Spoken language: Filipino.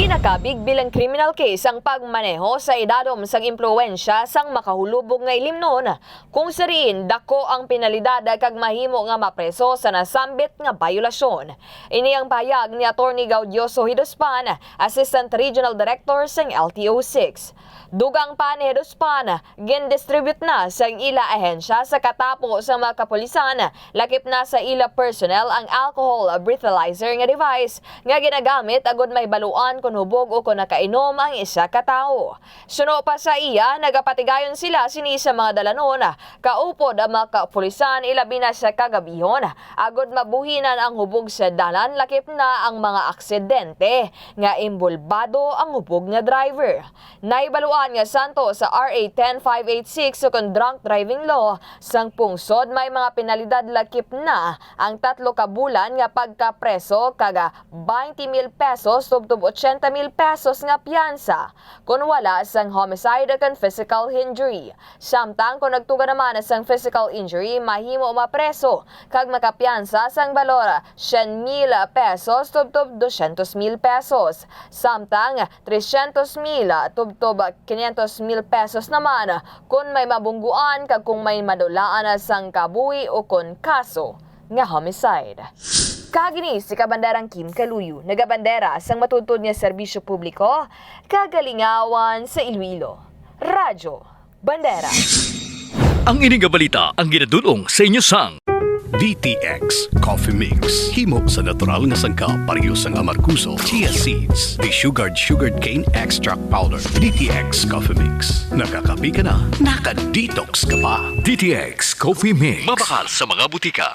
Ginakabig bilang criminal case ang pagmaneho sa idadom sang impluwensya sang makahulubog nga ilimnon kung sariin dako ang penalidad kag mahimo nga mapreso sa nasambit nga bayulasyon. Ini ang payag ni Attorney Gaudioso Hidospan, Assistant Regional Director sang LTO-6. Dugang pa ni Hidospan, gin-distribute na sang ila ahensya sa katapo sa mga kapulisan, lakip na sa ila personnel ang alcohol breathalyzer nga device nga ginagamit agud may baluan kung hubog o kung nakainom ang isa ka tao. Suno pa sa iya, nagapatigayon sila sini sa mga dalanon, kaupod ang mga kapulisan ilabi na sa kagabihon, agud mabuhinan ang hubog sa dalan lakip na ang mga aksidente nga imbulbado ang hubog nga driver. Naibaluan nga santo sa RA 10586 o kung drunk driving law, sang pungsod may mga penalidad lakip na ang 3 ka bulan nga pagkapreso kaga 20,000 pesos tubtub 80,000 pesos nga piyansa kung wala sang homicide o physical injury. Samtang kung nagtuga naman sang physical injury, mahimo mapreso kag makapiyansa sang balor 100,000 pesos tubtub 200,000 pesos. Samtang 300,000 tubtub 500,000 pesos naman kung may mabungguan kag kung may madulaan sang kabuhi o kung kaso nga homicide. Kagini si Kabanderang Kim Kaluyo, nagabandera sang matuntun nga serbisyo publiko, kagalingawan sa Iloilo. Radyo Bandera. Ang ining balita ang ginadulong sa inyo sang DTX Coffee Mix. Himo sa natural nga sangka pareho sang amarkuso, chia seeds, sugared cane extract powder. DTX Coffee Mix. Nakakapi ka na, naka-detox ka pa. DTX Coffee Mix. Mabakal sa mga butika.